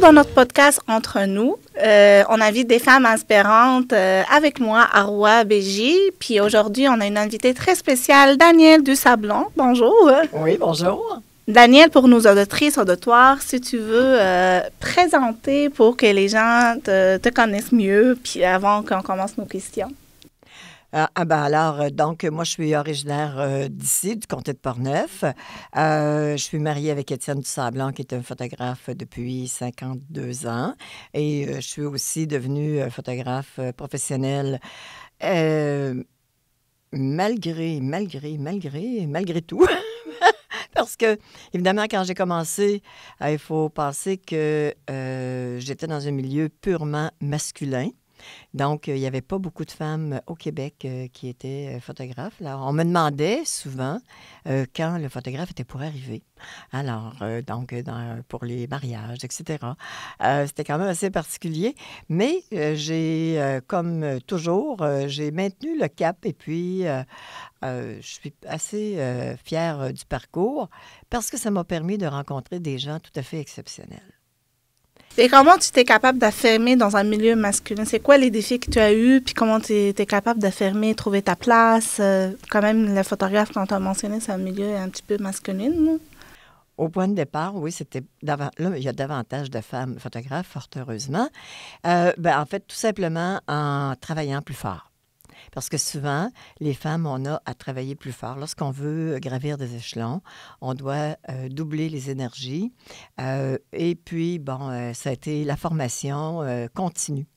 dans notre podcast Entre nous, on invite des femmes inspirantes avec moi, Arwa Béji. Puis aujourd'hui, on a une invitée très spéciale, Danielle Dusablon. Bonjour. Oui, bonjour. Danielle, pour nos auditrices, auditoires, si tu veux présenter pour que les gens te connaissent mieux, puis avant qu'on commence nos questions. Donc, moi, je suis originaire d'ici, du comté de Portneuf. Je suis mariée avec Étienne Dusablon, qui est un photographe depuis 52 ans. Et je suis aussi devenue photographe professionnelle malgré tout. Parce que, évidemment, quand j'ai commencé, il faut penser que j'étais dans un milieu purement masculin. Donc, il n'y avait pas beaucoup de femmes au Québec qui étaient photographes. Alors, on me demandait souvent quand le photographe était pour arriver. Alors, pour les mariages, etc. C'était quand même assez particulier. Mais comme toujours, j'ai maintenu le cap et puis je suis assez fière du parcours parce que ça m'a permis de rencontrer des gens tout à fait exceptionnels. Et comment tu t'es capable d'affirmer dans un milieu masculin? C'est quoi les défis que tu as eus? Puis comment tu es capable d'affirmer, trouver ta place? Quand même, le photographe, quand tu as mentionné, c'est un milieu un petit peu masculin. Non? Au point de départ, oui, là, il y a davantage de femmes photographes, fort heureusement. En fait, tout simplement en travaillant plus fort. Parce que souvent, les femmes, on a à travailler plus fort. Lorsqu'on veut gravir des échelons, on doit doubler les énergies. Et puis, ça a été la formation continue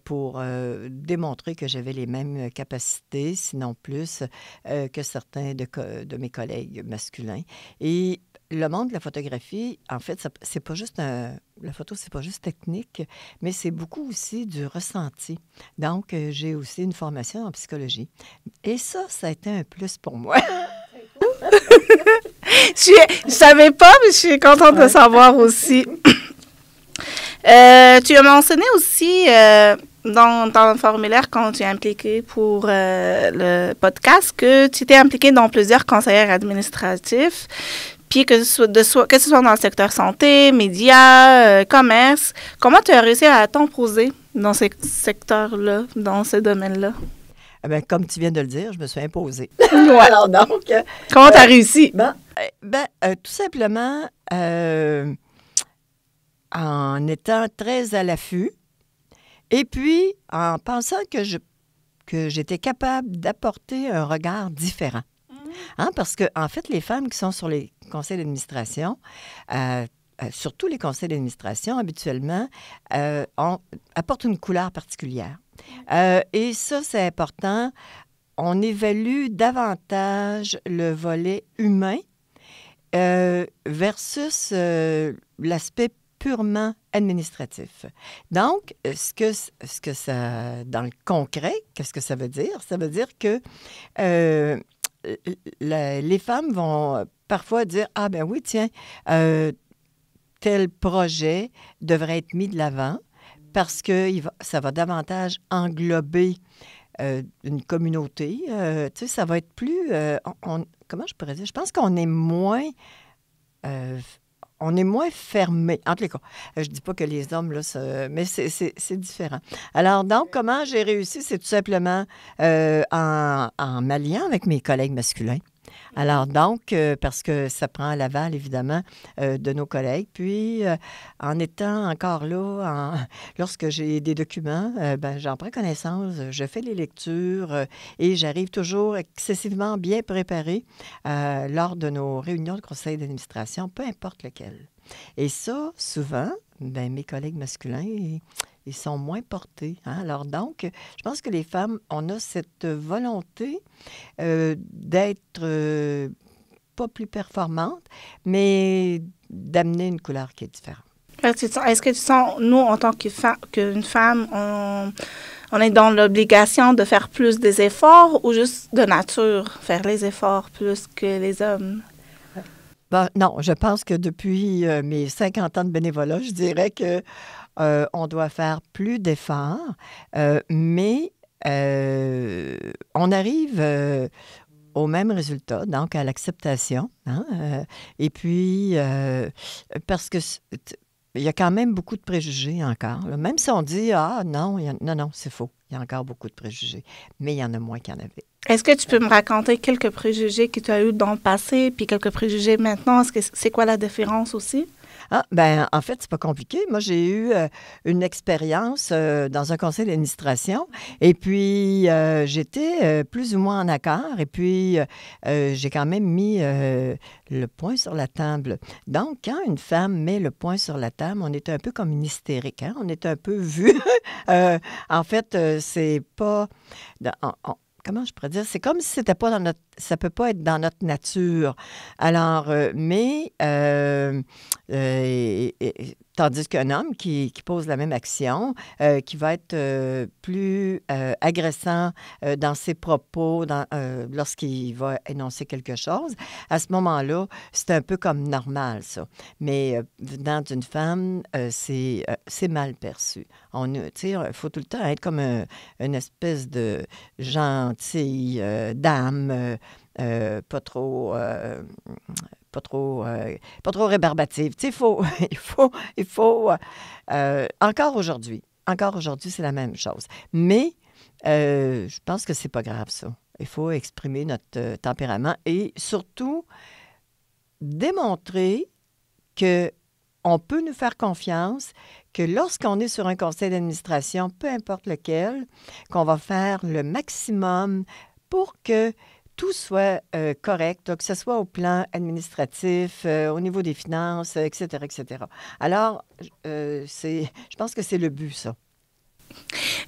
pour démontrer que j'avais les mêmes capacités, sinon plus, que certains de mes collègues masculins. Et le monde de la photographie, en fait, c'est pas juste la photo, c'est pas juste technique, mais c'est beaucoup aussi du ressenti. Donc, j'ai aussi une formation en psychologie. Et ça a été un plus pour moi. Je savais pas, mais je suis contente de savoir aussi. Tu as mentionné aussi dans le formulaire, quand tu es impliquée pour le podcast, que tu étais impliquée dans plusieurs conseillers administratifs. Puis que ce soit dans le secteur santé, médias, commerce, comment tu as réussi à t'imposer dans ces secteurs-là, dans ces domaines-là? Comme tu viens de le dire, je me suis imposée. Ouais. Alors donc... comment tu as réussi? Tout simplement en étant très à l'affût et puis en pensant que j'étais capable d'apporter un regard différent. Parce que, en fait, les femmes qui sont sur les conseils d'administration, surtout les conseils d'administration, habituellement, apportent une couleur particulière. Et ça, c'est important. On évalue davantage le volet humain versus l'aspect purement administratif. Donc, ce que ça, dans le concret, qu'est-ce que ça veut dire? Ça veut dire que les femmes vont parfois dire « Ah ben oui, tiens, tel projet devrait être mis de l'avant parce que ça va davantage englober une communauté. Ça va être plus... comment je pourrais dire? Je pense qu'on est moins... on est moins fermé. En tout cas, je ne dis pas que les hommes, là, mais c'est différent. Alors, donc, comment j'ai réussi? C'est tout simplement en m'alliant avec mes collègues masculins. Alors, donc, parce que ça prend à l'aval, évidemment, de nos collègues. Puis, en étant encore là, lorsque j'ai des documents, j'en prends connaissance, je fais les lectures et j'arrive toujours excessivement bien préparée lors de nos réunions de conseil d'administration, peu importe lequel. Et ça, souvent, mes collègues masculins, ils sont moins portés. Alors donc, je pense que les femmes, on a cette volonté d'être pas plus performantes, mais d'amener une couleur qui est différente. Est-ce que tu sens, nous, en tant qu'une femme, on est dans l'obligation de faire plus des efforts ou juste de nature, faire les efforts plus que les hommes? Non, je pense que depuis mes 50 ans de bénévolat, je dirais que on doit faire plus d'efforts, mais on arrive au même résultat, donc à l'acceptation. Et puis, parce que il y a quand même beaucoup de préjugés encore. Là. Même si on dit, ah non, non, c'est faux. Il y a encore beaucoup de préjugés, mais il y en a moins qu'il y en avait. Est-ce que tu peux me raconter quelques préjugés que tu as eus dans le passé, puis quelques préjugés maintenant? C'est quoi la différence aussi? Ah, ben, en fait, c'est pas compliqué. Moi, j'ai eu une expérience dans un conseil d'administration et puis j'étais plus ou moins en accord et puis j'ai quand même mis le point sur la table. Donc, quand une femme met le point sur la table, on est un peu comme une hystérique, hein? On est un peu vu. En fait, c'est pas... Comment je pourrais dire? C'est comme si c'était pas dans notre... Ça peut pas être dans notre nature. Alors, tandis qu'un homme qui pose la même action, qui va être plus agressant dans ses propos lorsqu'il va énoncer quelque chose, à ce moment-là, c'est un peu comme normal, ça. Mais venant d'une femme, c'est mal perçu. Il faut tout le temps être comme une espèce de gentille dame, pas trop rébarbative. Tu sais, il faut encore aujourd'hui, c'est la même chose. Mais je pense que c'est pas grave, ça. Il faut exprimer notre tempérament et surtout démontrer que on peut nous faire confiance, que lorsqu'on est sur un conseil d'administration, peu importe lequel, qu'on va faire le maximum pour que tout soit correct, là, que ce soit au plan administratif, au niveau des finances, etc., etc. Alors, je pense que c'est le but, ça.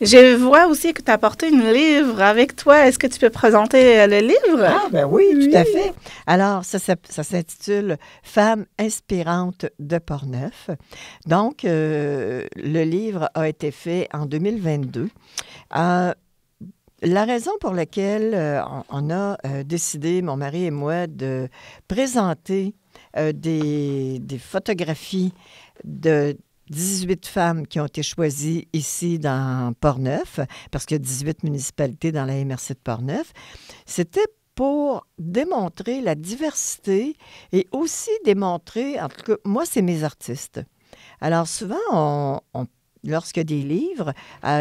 Je vois aussi que tu as apporté un livre avec toi. Est-ce que tu peux présenter le livre? Ah, ben oui, tout à fait. Alors, ça s'intitule « Femmes inspirantes de Portneuf ». Donc, le livre a été fait en 2022. La raison pour laquelle on a décidé, mon mari et moi, de présenter des photographies de 18 femmes qui ont été choisies ici dans Portneuf, parce qu'il y a 18 municipalités dans la MRC de Portneuf, c'était pour démontrer la diversité et aussi démontrer, en tout cas, moi, c'est mes artistes. Alors souvent, lorsque des livres,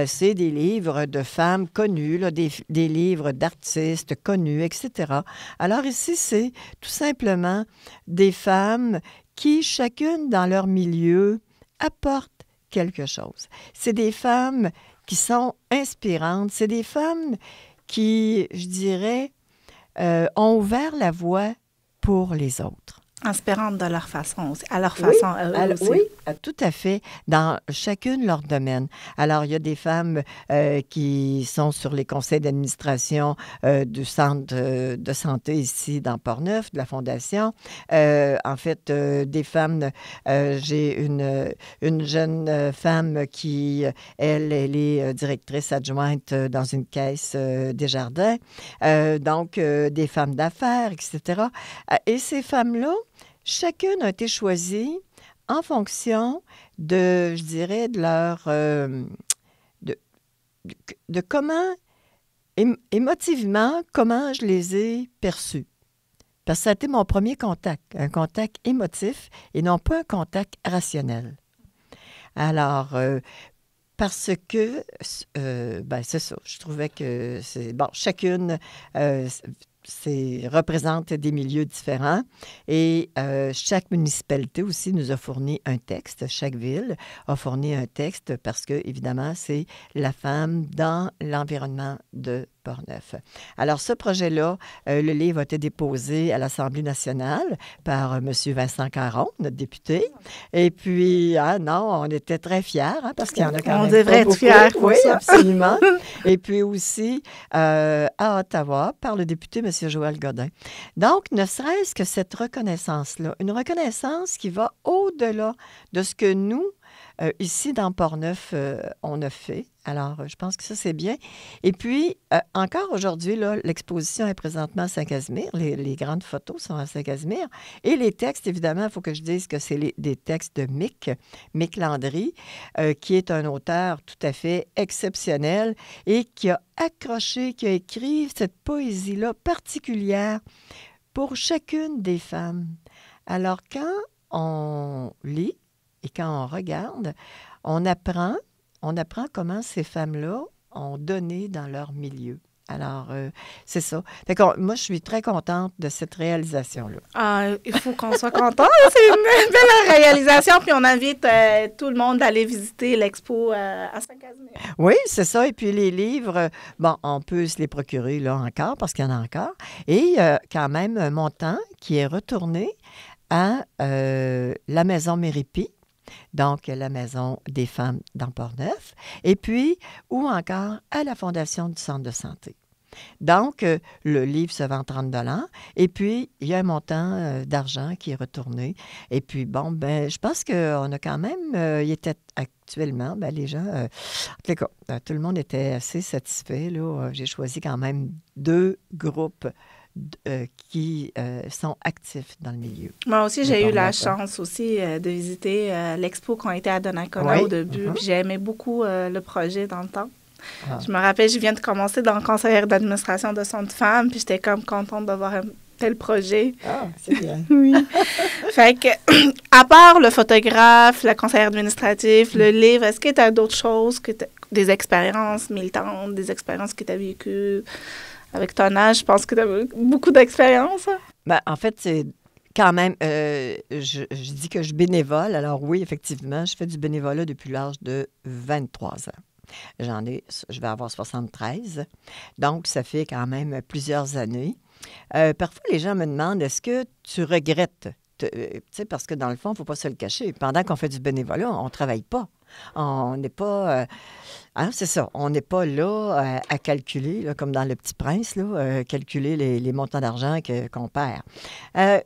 c'est des livres de femmes connues, là, des livres d'artistes connus, etc. Alors ici, c'est tout simplement des femmes qui, chacune dans leur milieu, apportent quelque chose. C'est des femmes qui sont inspirantes. C'est des femmes qui, je dirais, ont ouvert la voie pour les autres. Inspirantes de leur façon aussi, à leur façon aussi. Oui, tout à fait, dans chacune leur domaine. Alors, il y a des femmes qui sont sur les conseils d'administration du centre de santé ici dans Portneuf, de la Fondation. En fait, des femmes, j'ai une jeune femme qui, elle est directrice adjointe dans une caisse Desjardins. Donc, des femmes d'affaires, etc. Et ces femmes-là, chacune a été choisie en fonction de, je dirais, de leur... de comment, émotivement, comment je les ai perçues. Parce que ça a été mon premier contact, un contact émotif et non pas un contact rationnel. Alors, parce que, c'est ça, je trouvais que c'est... Bon, chacune... représente des milieux différents et chaque municipalité aussi nous a fourni un texte. Chaque ville a fourni un texte parce que, évidemment, c'est la femme dans l'environnement de Portneuf. Alors, ce projet-là, le livre a été déposé à l'Assemblée nationale par M. Vincent Caron, notre député. Et puis, on était très fiers hein, parce qu'il y en a quand même On devrait être fiers pour oui, ça. absolument. Et puis aussi, à Ottawa, par le député M. Joël Godin. Donc, ne serait-ce que cette reconnaissance-là, une reconnaissance qui va au-delà de ce que nous, ici dans Portneuf, on a fait. Alors, je pense que ça, c'est bien. Et puis, encore aujourd'hui, là, l'exposition est présentement à Saint-Casimir. Les grandes photos sont à Saint-Casimir. Et les textes, évidemment, il faut que je dise que c'est des textes de Mick Landry, qui est un auteur tout à fait exceptionnel et qui a accroché, qui a écrit cette poésie-là particulière pour chacune des femmes. Alors, quand on lit Et quand on regarde, on apprend comment ces femmes-là ont donné dans leur milieu. Alors, c'est ça. Fait que moi, je suis très contente de cette réalisation-là. Ah, il faut qu'on soit content. C'est une belle réalisation. Puis on invite tout le monde à aller visiter l'expo à Saint-Casimir. Oui, c'est ça. Et puis les livres, bon, on peut se les procurer là encore parce qu'il y en a encore. Et il y a quand même un montant qui est retourné à la Maison Méripi, donc la Maison des femmes dans Port-Neuf, et puis, ou encore à la Fondation du Centre de santé. Donc, le livre se vend 30 $ et puis, il y a un montant d'argent qui est retourné. Et puis, bon, ben, je pense qu'on a quand même, il était actuellement, ben, les gens, en tout cas, tout le monde était assez satisfait, là. J'ai choisi quand même 2 groupes qui sont actifs dans le milieu. Moi aussi, j'ai eu la chance aussi de visiter l'expo qu'on était à Donnacona au début. Puis j'ai aimé beaucoup le projet dans le temps. Ah. Je me rappelle, je viens de commencer dans le conseil d'administration de Centre Femmes, puis j'étais comme contente de voir un tel projet. Ah, c'est bien. Oui. Fait que, à part le photographe, le conseiller administratif, le livre, est-ce que tu as d'autres choses, des expériences militantes, des expériences que tu as vécues? Avec ton âge, je pense que tu as beaucoup d'expérience. Ben, en fait, c'est quand même, je dis que je bénévole. Alors oui, effectivement, je fais du bénévolat depuis l'âge de 23 ans. Je vais avoir 73. Donc, ça fait quand même plusieurs années. Parfois, les gens me demandent, est-ce que tu regrettes? Tu sais, parce que dans le fond, il ne faut pas se le cacher. Pendant qu'on fait du bénévolat, on ne travaille pas. On n'est pas... c'est ça. On n'est pas là à calculer, là, comme dans Le Petit Prince, là, calculer les montants d'argent qu'on perd. Je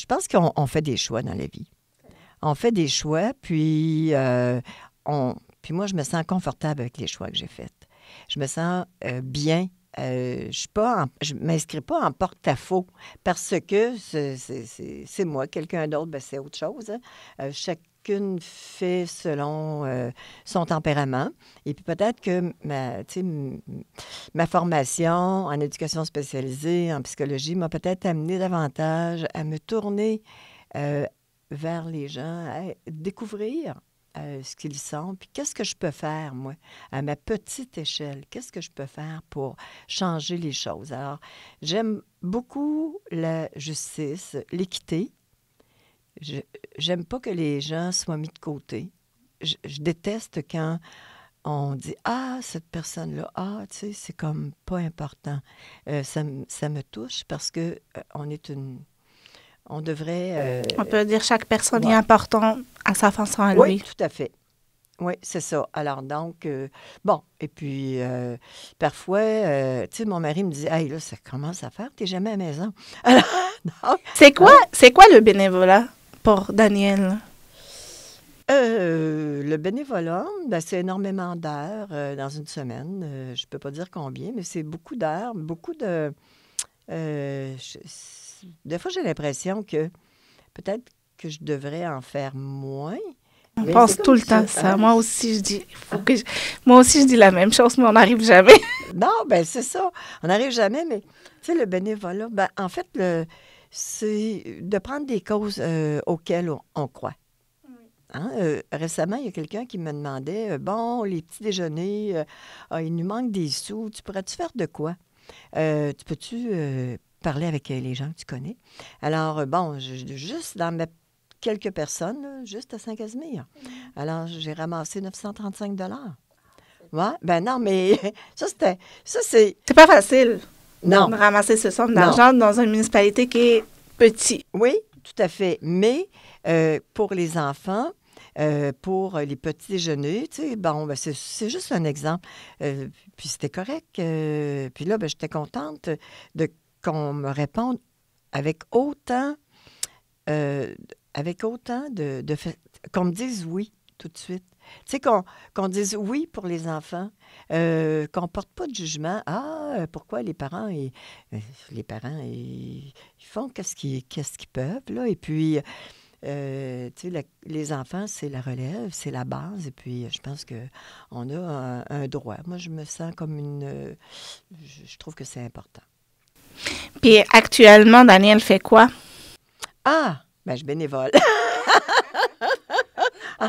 pense qu'on fait des choix dans la vie. On fait des choix, puis moi, je me sens confortable avec les choix que j'ai faits. Je me sens bien. Je ne m'inscris pas en porte-à-faux parce que c'est moi. Quelqu'un d'autre, ben, c'est autre chose. Hein. Chacune fait selon son tempérament. Et puis peut-être que ma formation en éducation spécialisée, en psychologie, m'a peut-être amené davantage à me tourner vers les gens, à découvrir ce qu'ils sont, puis qu'est-ce que je peux faire, moi, à ma petite échelle, qu'est-ce que je peux faire pour changer les choses. Alors, j'aime beaucoup la justice, l'équité. J'aime pas que les gens soient mis de côté. Je déteste quand on dit « Ah, cette personne-là, tu sais, c'est comme pas important. » Ça me touche parce que on devrait... on peut dire chaque personne est importante à sa façon à lui. Oui, tout à fait. Oui, c'est ça. Alors donc, bon, et puis parfois, tu sais, mon mari me dit « Hey, là, ça commence à faire, t'es jamais à la maison. » Alors, donc, c'est quoi le bénévolat pour Danielle? Le bénévolat, ben, c'est énormément d'heures dans une semaine. Je ne peux pas dire combien, mais c'est beaucoup d'heures, beaucoup de... des fois, j'ai l'impression que peut-être que je devrais en faire moins. On pense tout le temps ça. Moi aussi, je dis, moi aussi, je dis la même chose, mais on n'arrive jamais. Non, ben c'est ça. On n'arrive jamais, mais tu sais, le bénévolat, ben, en fait, c'est de prendre des causes auxquelles on croit. Hein? Récemment, il y a quelqu'un qui me demandait, bon, les petits déjeuners, il nous manque des sous, tu pourrais-tu faire de quoi? Tu peux-tu parler avec les gens que tu connais? Alors, bon, juste dans quelques personnes, là, juste à Saint-Casimir. Alors, j'ai ramassé 935 $. Ouais, ben non, mais ça, c'est... C'est pas facile. Non. De ramasser ce somme d'argent dans une municipalité qui est petite. Oui, tout à fait. Mais pour les enfants, pour les petits déjeuners, tu sais, bon, ben c'est juste un exemple. Puis c'était correct. Puis là, ben, j'étais contente qu'on me réponde avec autant qu'on me dise oui tout de suite. Tu sais, qu'on dise oui pour les enfants, qu'on ne porte pas de jugement. Pourquoi les parents, ils font qu'est-ce qu'ils peuvent, là. Et puis, tu sais, les enfants, c'est la relève, c'est la base. Et puis, je pense qu'on a un droit. Moi, je me sens comme je trouve que c'est important. Puis, actuellement, Danielle fait quoi? Ben, je bénévole. Oh,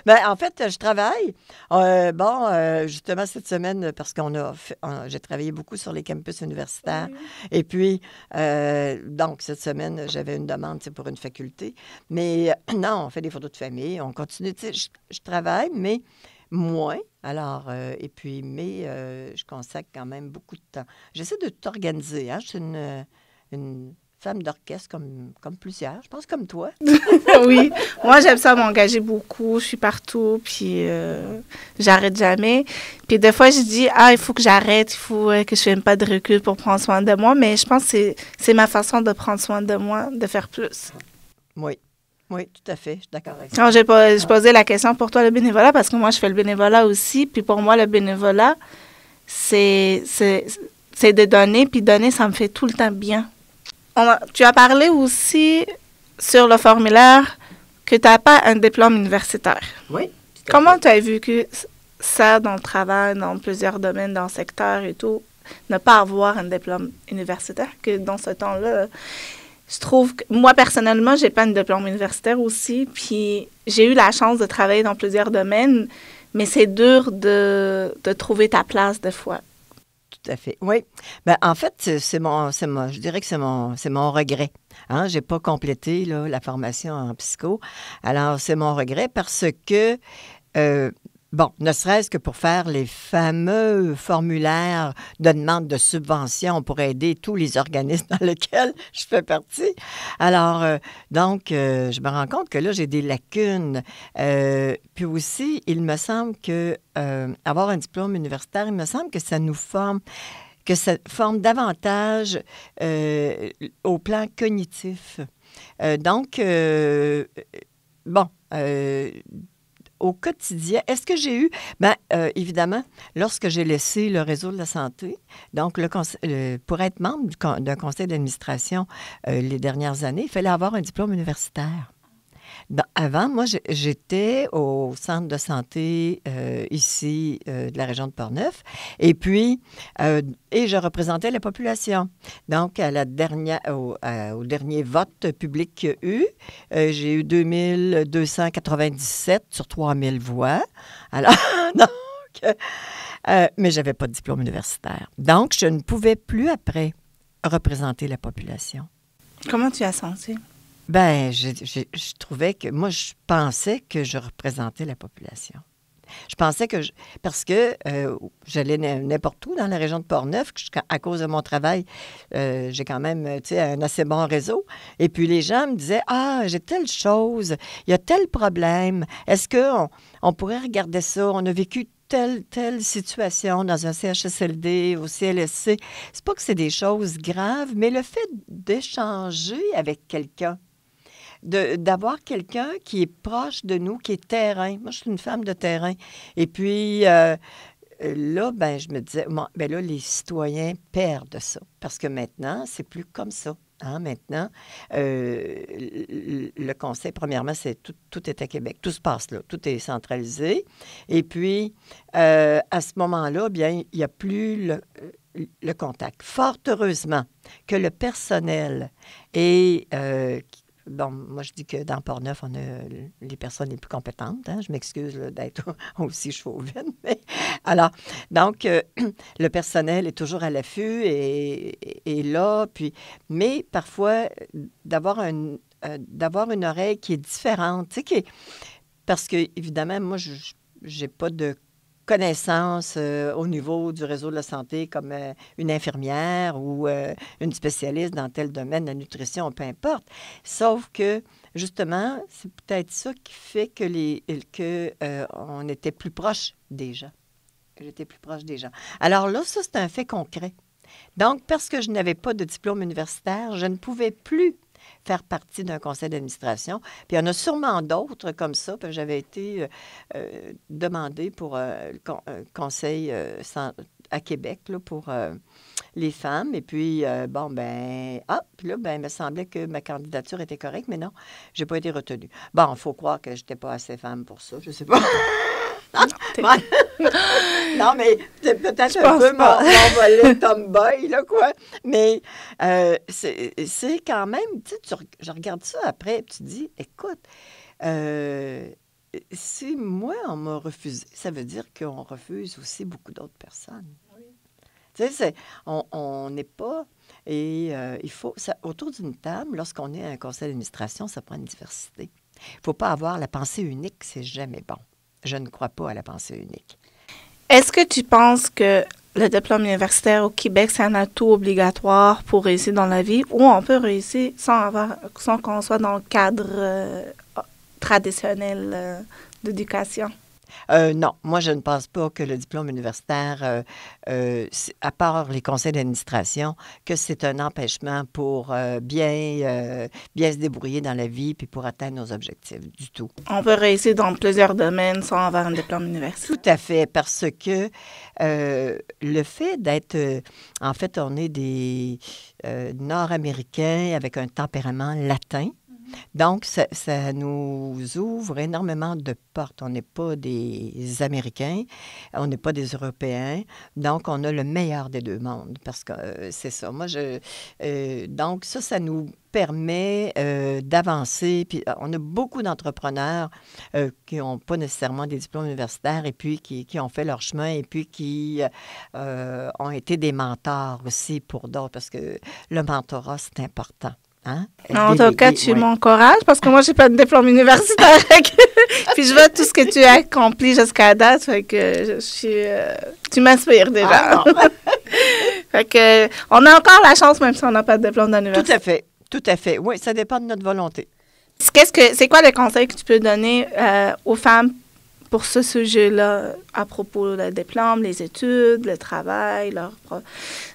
Ben, en fait, je travaille. Justement, cette semaine, parce j'ai travaillé beaucoup sur les campus universitaires. oui. Et puis, donc, cette semaine, j'avais une demande, tu sais, pour une faculté. Mais non, on fait des photos de famille, on continue. Tu sais, je travaille, mais moins. Alors, et puis, mais je consacre quand même beaucoup de temps. J'essaie de tout organiser. Hein? Je suis une femme d'orchestre comme plusieurs, je pense comme toi. Oui, moi j'aime ça m'engager beaucoup, je suis partout, puis j'arrête jamais. Puis des fois je dis, il faut que j'arrête, il faut que je fasse pas de recul pour prendre soin de moi, mais je pense que c'est ma façon de prendre soin de moi, de faire plus. Oui, oui, tout à fait, je suis d'accord avec ça. Quand je posais la question pour toi, le bénévolat, parce que moi je fais le bénévolat aussi, puis pour moi le bénévolat, c'est de donner, puis donner, ça me fait tout le temps bien. Tu as parlé aussi sur le formulaire que tu n'as pas un diplôme universitaire. Oui. Comment tu as vécu ça dans le travail, dans plusieurs domaines, dans le secteur et tout, ne pas avoir un diplôme universitaire, que dans ce temps-là, je trouve que moi, personnellement, j'ai pas un diplôme universitaire aussi, puis j'ai eu la chance de travailler dans plusieurs domaines, mais c'est dur de trouver ta place des fois. Tout à fait. Oui. Ben, en fait, je dirais que c'est mon regret. Hein? Je n'ai pas complété là, la formation en psycho. Alors, c'est mon regret parce que, ne serait-ce que pour faire les fameux formulaires de demande de subvention pour aider tous les organismes dans lesquels je fais partie. Alors, je me rends compte que là, j'ai des lacunes. Puis aussi, il me semble que avoir un diplôme universitaire, il me semble que ça nous forme, que ça forme davantage au plan cognitif. Au quotidien, est-ce que j'ai eu... Bien, évidemment, lorsque j'ai laissé le réseau de la santé, donc pour être membre d'un conseil d'administration les dernières années, il fallait avoir un diplôme universitaire. Avant, moi, j'étais au centre de santé ici de la région de Portneuf, et puis, et je représentais la population. Donc, au dernier vote public qu'il y a eu, j'ai eu 2297 sur 3000 voix. Alors, donc, mais je n'avais pas de diplôme universitaire. Donc, je ne pouvais plus après représenter la population. Comment tu as senti? Bien, je trouvais que... Moi, je pensais que je représentais la population. Je pensais que... parce que j'allais n'importe où dans la région de Portneuf, à cause de mon travail, j'ai quand même, tu sais, un assez bon réseau. Et puis, les gens me disaient, « Ah, j'ai telle chose, il y a tel problème. Est-ce qu'on pourrait regarder ça? On a vécu telle situation dans un CHSLD, au CLSC. » C'est pas que c'est des choses graves, mais le fait d'échanger avec quelqu'un, d'avoir quelqu'un qui est proche de nous, qui est terrain. Moi, je suis une femme de terrain. Et puis, là, je me disais, là, les citoyens perdent ça. Parce que maintenant, c'est plus comme ça. Hein? Maintenant, le conseil, premièrement, tout est à Québec. Tout se passe là. Tout est centralisé. Et puis, à ce moment-là, bien, il n'y a plus le contact. Fort heureusement que le personnel est... moi, je dis que dans Portneuf, on a les personnes les plus compétentes. Hein? Je m'excuse d'être aussi chauvine. Mais... Alors, donc, le personnel est toujours à l'affût et là. Puis, mais parfois, d'avoir une oreille qui est différente. Tu sais, parce que, évidemment, moi, je n'ai pas de connaissances au niveau du réseau de la santé comme une infirmière ou une spécialiste dans tel domaine, la nutrition, peu importe. Sauf que, justement, c'est peut-être ça qui fait que on était plus proche des gens. Que j'étais plus proche des gens. Alors là, ça, c'est un fait concret. Donc, parce que je n'avais pas de diplôme universitaire, je ne pouvais plus faire partie d'un conseil d'administration. Puis il y en a sûrement d'autres comme ça. Puis j'avais été demandée pour le conseil à Québec là, pour les femmes. Et puis, puis là, il me semblait que ma candidature était correcte, mais non, je n'ai pas été retenue. Bon, il faut croire que je n'étais pas assez femme pour ça, je ne sais pas. Non, mais c'est peut-être Je un pense peu pas. mon volet tomboy, là, quoi. Mais c'est quand même, tu sais, je regarde ça après, puis tu dis, écoute, euh, si moi, on m'a refusé, ça veut dire qu'on refuse aussi beaucoup d'autres personnes. Tu sais, on n'est pas... Et il faut... autour d'une table, lorsqu'on est à un conseil d'administration, ça prend une diversité. Il ne faut pas avoir la pensée unique, c'est jamais bon. Je ne crois pas à la pensée unique. Est-ce que tu penses que le diplôme universitaire au Québec, c'est un atout obligatoire pour réussir dans la vie ou on peut réussir sans qu'on soit dans le cadre traditionnel d'éducation? Non, moi, je ne pense pas que le diplôme universitaire, à part les conseils d'administration, que c'est un empêchement pour bien se débrouiller dans la vie puis pour atteindre nos objectifs du tout. On peut réussir dans plusieurs domaines sans avoir un diplôme universitaire. Tout à fait, parce que le fait d'être, en fait, on est des Nord-Américains avec un tempérament latin. Donc, ça nous ouvre énormément de portes. On n'est pas des Américains, on n'est pas des Européens. Donc, on a le meilleur des deux mondes, parce que c'est ça. Donc, ça nous permet d'avancer. Puis, on a beaucoup d'entrepreneurs qui n'ont pas nécessairement des diplômes universitaires et puis qui ont fait leur chemin et puis qui ont été des mentors aussi pour d'autres, parce que le mentorat, c'est important. Hein? En tout cas, tu m'encourages parce que moi, j'ai pas de diplôme universitaire. Puis je vois tout ce que tu as accompli jusqu'à date. Fait que tu m'inspires déjà. Fait que, on a encore la chance, même si on n'a pas de diplôme d'université. Tout à fait. Oui, ça dépend de notre volonté. C'est quoi le conseil que tu peux donner aux femmes pour ce sujet-là à propos du diplôme, les études, le travail,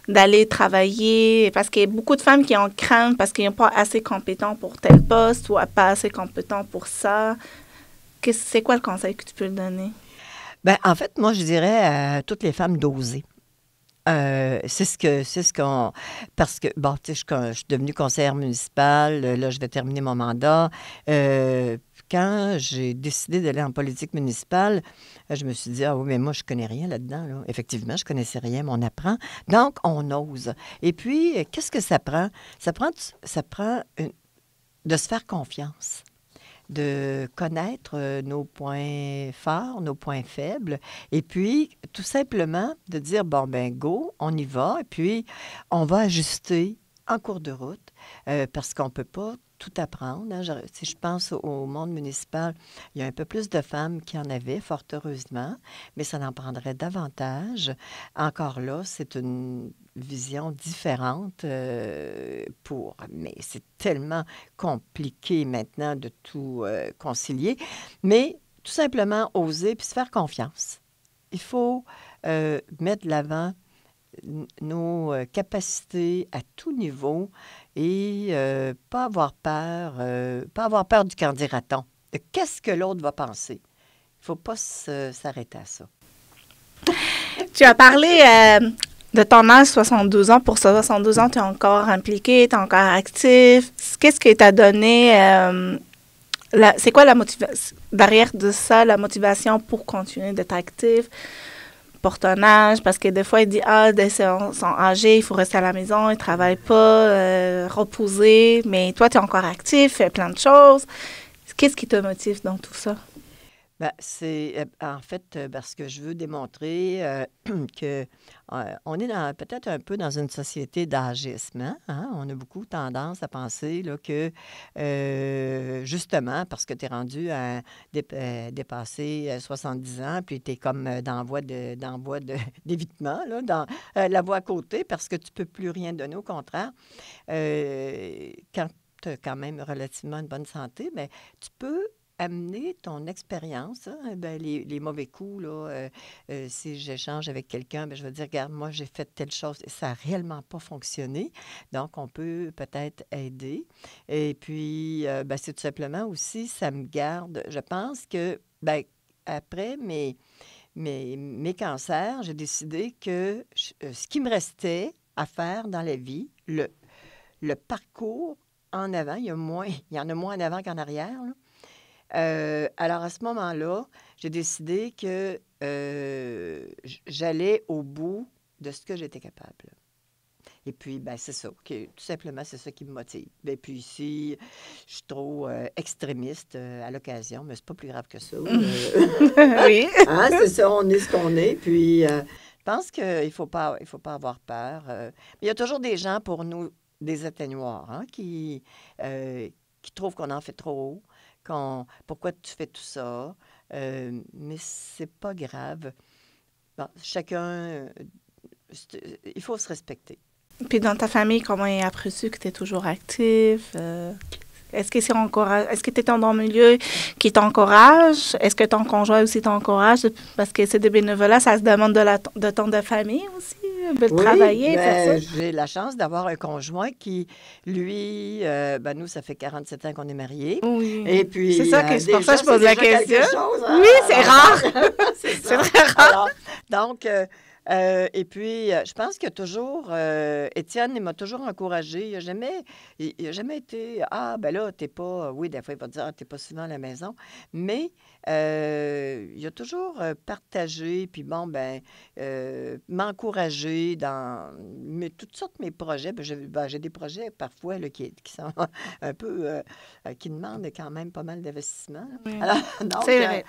d'aller travailler? Parce qu'il y a beaucoup de femmes qui ont crainte parce qu'ils n'ont pas assez compétents pour tel poste ou pas assez compétents pour ça. C'est quoi le conseil que tu peux donner? Bien, en fait, moi, je dirais à toutes les femmes d'oser. C'est ce qu'on... Parce que, bon, tu sais, je suis devenue conseillère municipale. Là, je vais terminer mon mandat. Quand j'ai décidé d'aller en politique municipale, je me suis dit, ah oui, mais moi, je connais rien là-dedans. Là. Effectivement, je connaissais rien, mais on apprend. Donc, on ose. Et puis, qu'est-ce que ça prend? Ça prend de se faire confiance, de connaître nos points forts, nos points faibles, et puis tout simplement de dire, bon, ben go, on y va, et puis on va ajuster en cours de route, parce qu'on ne peut pas tout apprendre. Hein. Si je pense au monde municipal, il y a un peu plus de femmes qui en avaient, fort heureusement, mais ça en prendrait davantage. Encore là, c'est une vision différente mais c'est tellement compliqué maintenant de tout concilier. Mais tout simplement oser puis se faire confiance. Il faut mettre de l'avant nos capacités à tout niveau et pas avoir peur du candidaton. De qu'est-ce que l'autre va penser. Il ne faut pas s'arrêter à ça. Tu as parlé de ton âge, 72 ans. Pour ça, 72 ans, tu es encore impliqué, tu es encore actif. Qu'est-ce qui t'a donné... c'est quoi la motivation? Derrière de ça, la motivation pour continuer d'être actif pour ton âge? Parce que des fois, il dit, ils sont âgés, il faut rester à la maison, ils ne travaillent pas, reposer. Mais toi, tu es encore actif, fais plein de choses. Qu'est-ce qui te motive dans tout ça? Ben, c'est en fait parce que je veux démontrer que on est peut-être un peu dans une société d'âgisme. Hein? On a beaucoup tendance à penser là, que justement, parce que tu es rendu à dépasser 70 ans, puis tu es comme dans voie d'évitement, là, dans la voie à côté, parce que tu ne peux plus rien donner. Au contraire, quand tu as quand même relativement une bonne santé, mais tu peux amener ton expérience, hein, ben, les mauvais coups, là, si j'échange avec quelqu'un, ben, je vais dire, regarde, moi, j'ai fait telle chose et ça n'a réellement pas fonctionné. Donc, on peut peut-être aider. Et puis, ben, c'est tout simplement aussi, ça me garde, je pense que, ben, après mes cancers, j'ai décidé que ce qui me restait à faire dans la vie, le parcours en avant, il y en a moins en avant qu'en arrière, là. Alors, à ce moment-là, j'ai décidé que j'allais au bout de ce que j'étais capable. Et puis, ben c'est ça. Tout simplement, c'est ça qui me motive. Et puis, si je suis trop extrémiste à l'occasion, mais c'est pas plus grave que ça. Oui. Hein, c'est ça, on est ce qu'on est. Puis, je pense qu'il faut pas avoir peur. Mais il y a toujours des gens pour nous, des atténuateurs, hein, qui trouvent qu'on en fait trop, pourquoi tu fais tout ça. Mais c'est pas grave. Bon, chacun, il faut se respecter. Puis dans ta famille, comment ils apprécient que tu es toujours actif? Est-ce que tu es dans un milieu qui t'encourage? Est-ce que ton conjoint aussi t'encourage? Parce que c'est des bénévolats, ça se demande de temps de famille aussi, de travailler, faire ça. J'ai la chance d'avoir un conjoint qui, lui, nous, ça fait 47 ans qu'on est mariés. Oui. Et puis, c'est ça que c'est pour ça que je pose la question. Chose, hein? Oui, c'est rare. c'est très rare. Alors, donc, et puis, je pense que toujours, Étienne, il m'a toujours encouragée. Il n'a jamais été, ben là, t'es pas, oui, des fois, il va dire, t'es pas souvent à la maison, mais il a toujours partagé, puis bon, m'encouragé dans toutes sortes de mes projets. J'ai des projets parfois là, qui sont un peu, qui demandent quand même pas mal d'investissement. Oui. Alors, donc, c'est vrai.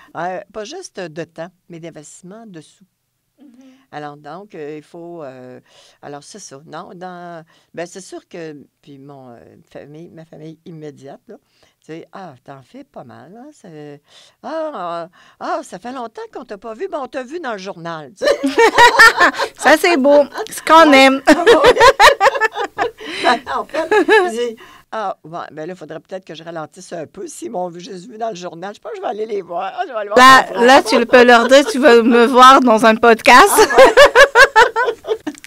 pas juste de temps, mais d'investissement de sous. Alors, donc, il faut... alors, c'est ça. Non, c'est sûr que... Puis, ma famille immédiate, là, tu sais, t'en fais pas mal, hein? Ça fait longtemps qu'on t'a pas vu, on t'a vu dans le journal, tu sais. Ça, c'est beau. Ce qu'on aime. En fait, je dis... là, il faudrait peut-être que je ralentisse un peu. S'ils m'ont juste vu dans le journal, je pense que je vais aller les voir. Là, tu peux leur dire, tu vas me voir dans un podcast.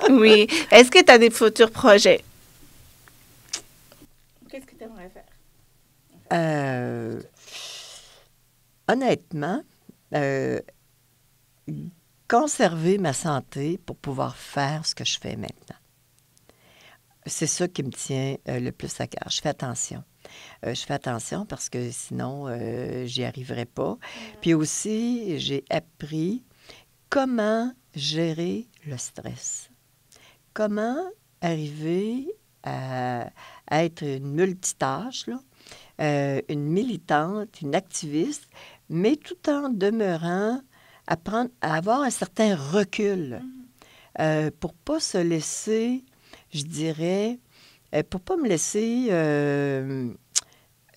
Oui. Est-ce que tu as des futurs projets? Qu'est-ce que tu aimerais faire? Honnêtement, conserver ma santé pour pouvoir faire ce que je fais maintenant. C'est ça qui me tient le plus à cœur. Je fais attention. Parce que sinon, j'y arriverai pas. Puis aussi, j'ai appris comment gérer le stress. Comment arriver à être une multitâche, là, une militante, une activiste, mais tout en demeurant à avoir un certain recul pour pas se laisser... Je dirais, pour ne pas me laisser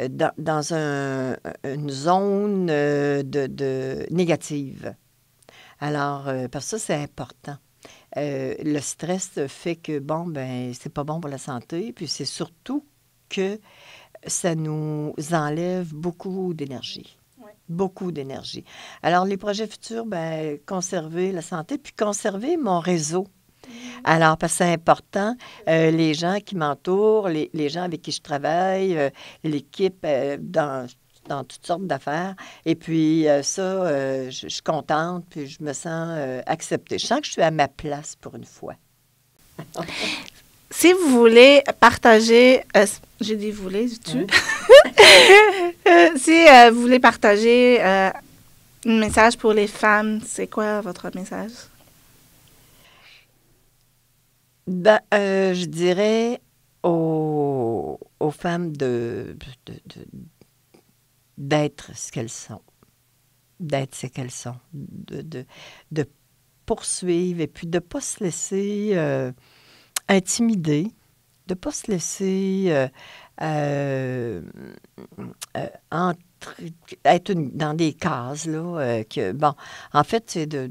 dans une zone de négative. Alors, parce que ça, c'est important. Le stress fait que, c'est pas bon pour la santé, puis c'est surtout que ça nous enlève beaucoup d'énergie. Oui. Beaucoup d'énergie. Alors, les projets futurs, conserver la santé, puis conserver mon réseau. Alors, parce que c'est important, les gens qui m'entourent, les gens avec qui je travaille, l'équipe dans toutes sortes d'affaires. Et puis, je suis contente, puis je me sens acceptée. Je sens que je suis à ma place pour une fois. Si vous voulez partager... j'ai dit « voulez », tu? Si vous voulez partager un message pour les femmes, c'est quoi votre message? Je dirais aux femmes d'être ce qu'elles sont, de poursuivre et puis de ne pas se laisser intimider, de ne pas se laisser être dans des cases, là, en fait, c'est de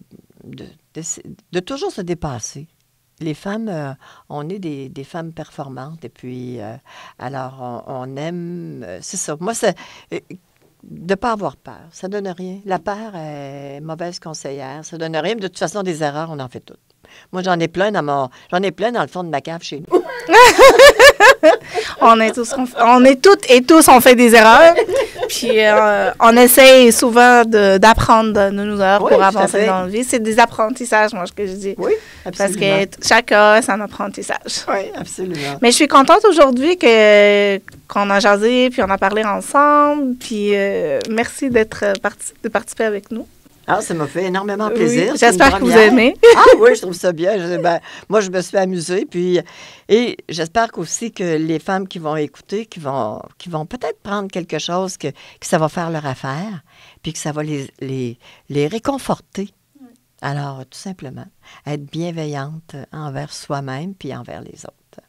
toujours se dépasser. Les femmes, on est des femmes performantes et puis, alors, on aime... c'est ça. Moi, c'est de ne pas avoir peur. Ça ne donne rien. La peur est mauvaise conseillère. Ça ne donne rien. Mais de toute façon, des erreurs, on en fait toutes. Moi, j'en ai plein dans le fond de ma cave chez nous. On est toutes et tous, on fait des erreurs. Puis, on essaye souvent d'apprendre de nos erreurs pour avancer dans la vie. C'est des apprentissages, moi, ce que je dis. Oui, absolument. Parce que chacun, c'est un apprentissage. Oui, absolument. Mais je suis contente aujourd'hui que qu'on a jasé, puis on a parlé ensemble. Puis merci de participer avec nous. Ah, ça m'a fait énormément plaisir. Oui, j'espère que vous aimez. Ah oui, je trouve ça bien. Moi, je me suis amusée. Et j'espère aussi que les femmes qui vont écouter, qui vont peut-être prendre quelque chose, que ça va faire leur affaire, puis que ça va les réconforter. Alors, tout simplement, être bienveillante envers soi-même puis envers les autres.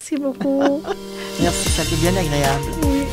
Merci beaucoup. Merci, ça fait bien agréable. Oui.